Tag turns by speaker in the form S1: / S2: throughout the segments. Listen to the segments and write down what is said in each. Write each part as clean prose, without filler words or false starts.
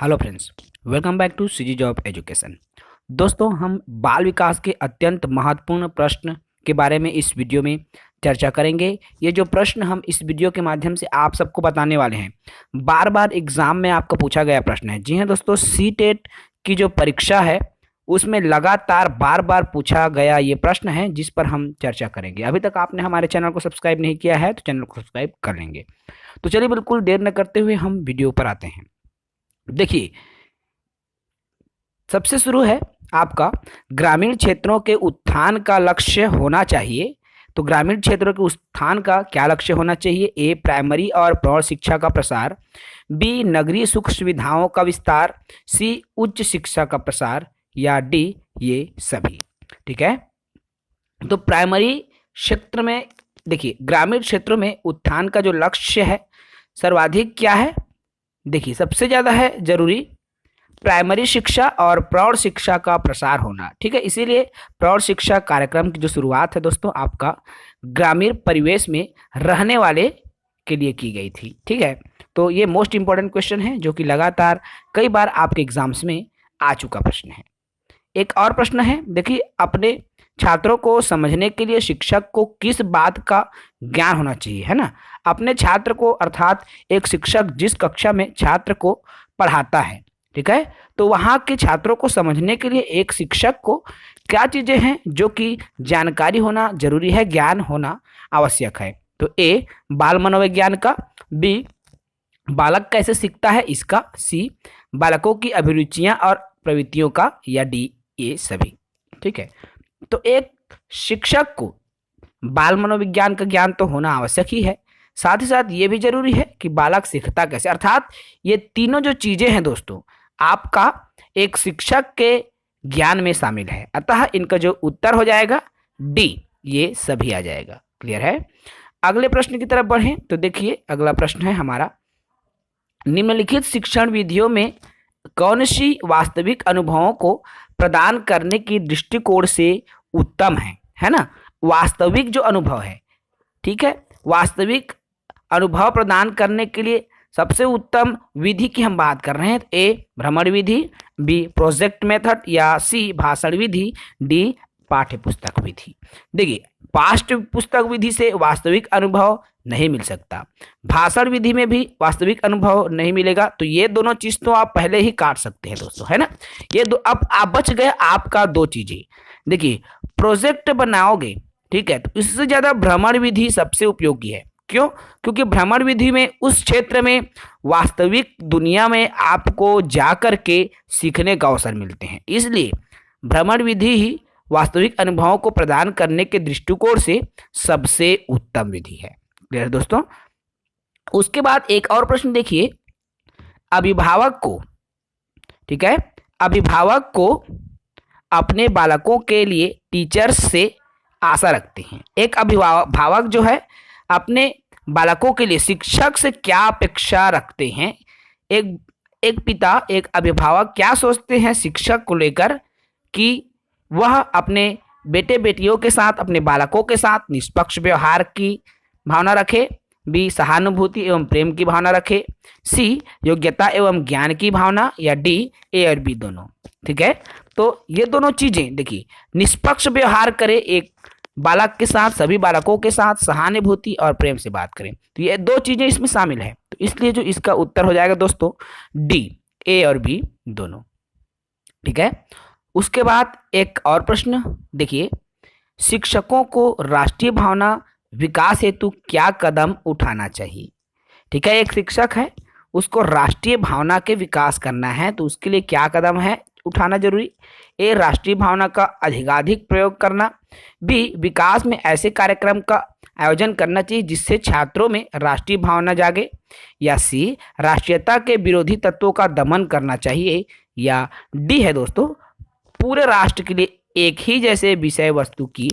S1: Hello friends, welcome back to CG job education. दोस्तों, हम बाल विकास के अत्यंत महत्वपूर्ण प्रश्न के बारे में इस वीडियो में चर्चा करेंगे। ये जो प्रश्न हम इस वीडियो के माध्यम से आप सबको बताने वाले हैं, बार बार एग्जाम में आपको पूछा गया प्रश्न है। जी हाँ दोस्तों, सीटेट की जो परीक्षा है उसमें लगातार बार बार पूछा गया ये प्रश्न है जिस पर हम चर्चा करेंगे। अभी तक आपने हमारे चैनल को सब्सक्राइब नहीं किया है तो चैनल को सब्सक्राइब कर लेंगे। तो चलिए बिल्कुल देर न करते हुए हम वीडियो पर आते हैं। देखिए, सबसे शुरू है आपका ग्रामीण क्षेत्रों के उत्थान का लक्ष्य होना चाहिए। तो ग्रामीण क्षेत्रों के उत्थान का क्या लक्ष्य होना चाहिए? ए, प्राइमरी और प्रौढ़ शिक्षा का प्रसार, बी, नगरीय सुख सुविधाओं का विस्तार, सी, उच्च शिक्षा का प्रसार, या डी, ये सभी। ठीक है, तो प्राइमरी क्षेत्र में देखिए, ग्रामीण क्षेत्रों में उत्थान का जो लक्ष्य है सर्वाधिक क्या है? देखिए, सबसे ज़्यादा है जरूरी प्राइमरी शिक्षा और प्रौढ़ शिक्षा का प्रसार होना। ठीक है, इसीलिए प्रौढ़ शिक्षा कार्यक्रम की जो शुरुआत है दोस्तों आपका ग्रामीण परिवेश में रहने वाले के लिए की गई थी। ठीक है, तो ये मोस्ट इंपॉर्टेंट क्वेश्चन है जो कि लगातार कई बार आपके एग्जाम्स में आ चुका प्रश्न है। एक और प्रश्न है, देखिए, अपने छात्रों को समझने के लिए शिक्षक को किस बात का ज्ञान होना चाहिए, है ना। अपने छात्र को, अर्थात एक शिक्षक जिस कक्षा में छात्र को पढ़ाता है, ठीक है, तो वहाँ के छात्रों को समझने के लिए एक शिक्षक को क्या चीज़ें हैं जो कि जानकारी होना जरूरी है, ज्ञान होना आवश्यक है? तो ए, बाल मनोविज्ञान का, बी, बालक कैसे सीखता है इसका, सी, बालकों की अभिरुचियां और प्रवृत्तियों का, या डी, ये सभी। ठीक है, तो एक शिक्षक को बाल मनोविज्ञान का ज्ञान तो होना आवश्यक ही है, साथ ही साथ ये भी जरूरी है कि बालक सीखता कैसे, अर्थात ये तीनों जो चीजें हैं दोस्तों आपका एक शिक्षक के ज्ञान में शामिल है। अतः इनका जो उत्तर हो जाएगा डी, ये सभी आ जाएगा। क्लियर है? अगले प्रश्न की तरफ बढ़ें तो देखिए, अगला प्रश्न है हमारा, निम्नलिखित शिक्षण विधियों में कौन सी वास्तविक अनुभवों को प्रदान करने की दृष्टिकोण से उत्तम है ना। वास्तविक जो अनुभव है, ठीक है, वास्तविक अनुभव प्रदान करने के लिए सबसे उत्तम विधि की हम बात कर रहे हैं। ए, भ्रमण विधि, बी, प्रोजेक्ट मेथड, या सी, भाषण विधि, डी, पाठ्य पुस्तक विधि। देखिए, पाठ्य पुस्तक विधि से वास्तविक अनुभव नहीं मिल सकता, भाषण विधि में भी वास्तविक अनुभव नहीं मिलेगा, तो ये दोनों चीज तो आप पहले ही काट सकते हैं दोस्तों, है ना। ये दो, अब आप बच गए आपका दो चीजें। देखिए, प्रोजेक्ट बनाओगे, ठीक है, तो इससे ज्यादा भ्रमण विधि सबसे उपयोगी है। क्यों? क्योंकि भ्रमण विधि में उस क्षेत्र में वास्तविक दुनिया में आपको जाकर के सीखने का अवसर मिलते हैं, इसलिए भ्रमण विधि ही वास्तविक अनुभवों को प्रदान करने के दृष्टिकोण से सबसे उत्तम विधि है। क्लियर दोस्तों? उसके बाद एक और प्रश्न देखिए, अभिभावक को, ठीक है, अभिभावक को अपने बालकों के लिए टीचर्स से आशा रखते हैं। एक अभिभावक जो है अपने बालकों के लिए शिक्षक से क्या अपेक्षा रखते हैं? एक पिता, एक अभिभावक क्या सोचते हैं शिक्षक को लेकर कि वह अपने बेटे बेटियों के साथ, अपने बालकों के साथ निष्पक्ष व्यवहार की भावना रखे, बी, सहानुभूति एवं प्रेम की भावना रखे, सी, योग्यता एवं ज्ञान की भावना, या डी, ए और बी दोनों। ठीक है, तो ये दोनों चीजें देखिए, निष्पक्ष व्यवहार करे एक बालक के साथ, सभी बालकों के साथ सहानुभूति और प्रेम से बात करें, तो ये दो चीजें इसमें शामिल है। तो इसलिए जो इसका उत्तर हो जाएगा दोस्तों डी, ए और बी दोनों। ठीक है, उसके बाद एक और प्रश्न देखिए, शिक्षकों को राष्ट्रीय भावना विकास हेतु क्या कदम उठाना चाहिए? ठीक है, एक शिक्षक है, उसको राष्ट्रीय भावना के विकास करना है, तो उसके लिए क्या कदम है उठाना जरूरी? ए, राष्ट्रीय भावना का अधिकाधिक प्रयोग करना, बी, विकास में ऐसे कार्यक्रम का आयोजन करना चाहिए जिससे छात्रों में राष्ट्रीय भावना जागे, या सी, राष्ट्रीयता के विरोधी तत्वों का दमन करना चाहिए, या डी है दोस्तों, पूरे राष्ट्र के लिए एक ही जैसे विषय वस्तु की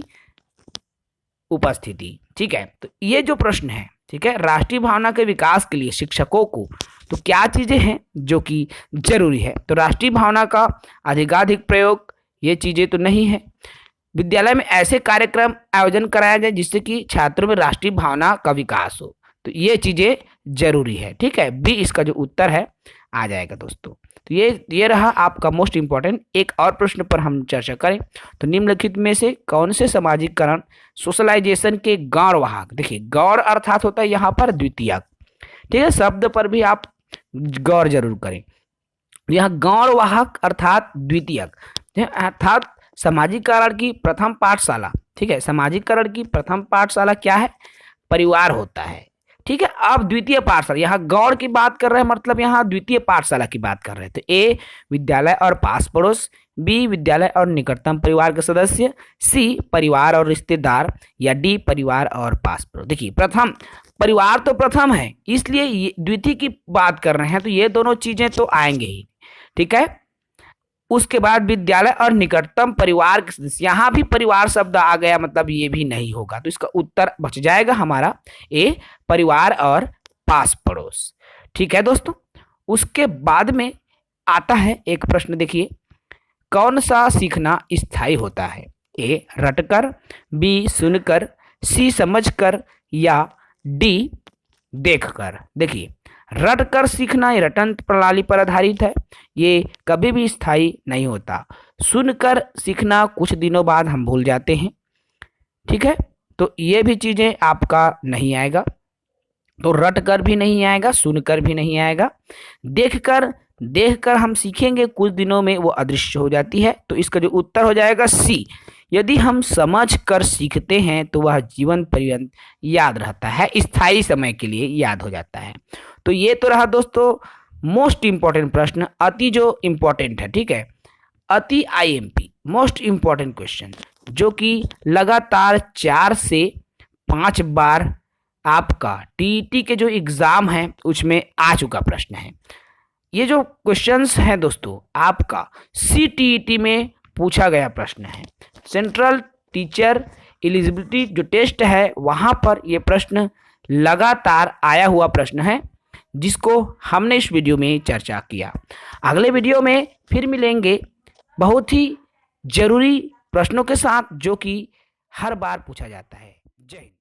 S1: उपस्थिति। ठीक है, तो ये जो प्रश्न है, ठीक है, राष्ट्रीय भावना के विकास के लिए शिक्षकों को तो क्या चीजें हैं जो कि जरूरी है? तो राष्ट्रीय भावना का अधिकाधिक प्रयोग, ये चीजें तो नहीं है। विद्यालय में ऐसे कार्यक्रम आयोजन कराया जाए जिससे कि छात्रों में राष्ट्रीय भावना का विकास हो, तो ये चीजें जरूरी है। ठीक है, बी इसका जो उत्तर है आ जाएगा दोस्तों। तो ये रहा आपका मोस्ट इंपॉर्टेंट। एक और प्रश्न पर हम चर्चा करें तो निम्नलिखित में से कौन से सामाजिकरण सोशलाइजेशन के गौर वाहक, देखिए गौर अर्थात होता है यहाँ पर द्वितीयक, ठीक है, शब्द पर भी आप गौर जरूर करें। यह गौर वाहक अर्थात द्वितीयक अर्थात सामाजिकरण की प्रथम पाठशाला, ठीक है, सामाजिकरण की प्रथम पाठशाला क्या है, परिवार होता है, ठीक है। अब द्वितीय पाठशाला, यहाँ गौड़ की बात कर रहे हैं, मतलब यहाँ द्वितीय पाठशाला की बात कर रहे थे। ए विद्यालय और पास पड़ोस, बी विद्यालय और निकटतम परिवार के सदस्य, सी परिवार और रिश्तेदार, या डी परिवार और पास पड़ोस। देखिए प्रथम परिवार तो प्रथम है, इसलिए द्वितीय की बात कर रहे हैं, तो ये दोनों चीजें तो आएंगे ही, ठीक है। उसके बाद विद्यालय और निकटतम परिवार के सदस्य, यहाँ भी परिवार शब्द आ गया, मतलब ये भी नहीं होगा, तो इसका उत्तर बच जाएगा हमारा ए परिवार और पास पड़ोस, ठीक है दोस्तों। उसके बाद में आता है एक प्रश्न, देखिए कौन सा सीखना स्थायी होता है, ए रटकर, बी सुनकर, सी समझकर, या डी देखकर। देखिए रटकर सीखना ये रटन प्रणाली पर आधारित है, ये कभी भी स्थायी नहीं होता। सुनकर सीखना कुछ दिनों बाद हम भूल जाते हैं, ठीक है, तो ये भी चीजें आपका नहीं आएगा। तो रटकर भी नहीं आएगा, सुनकर भी नहीं आएगा। देखकर हम सीखेंगे, कुछ दिनों में वो अदृश्य हो जाती है, तो इसका जो उत्तर हो जाएगा सी। यदि हम समझ कर सीखते हैं तो वह जीवन पर्यंत याद रहता है, स्थायी समय के लिए याद हो जाता है। तो ये तो रहा दोस्तों मोस्ट इंपॉर्टेंट प्रश्न, अति जो इंपॉर्टेंट है, ठीक है, अति आईएमपी मोस्ट इंपॉर्टेंट क्वेश्चन, जो कि लगातार 4 से 5 बार आपका टीईटी के जो एग्जाम है उसमें आ चुका प्रश्न है। ये जो क्वेश्चंस हैं दोस्तों आपका सीटीईटी में पूछा गया प्रश्न है। सेंट्रल टीचर एलिजिबिलिटी जो टेस्ट है वहाँ पर ये प्रश्न लगातार आया हुआ प्रश्न है, जिसको हमने इस वीडियो में चर्चा किया। अगले वीडियो में फिर मिलेंगे बहुत ही जरूरी प्रश्नों के साथ, जो कि हर बार पूछा जाता है। जय हिंद।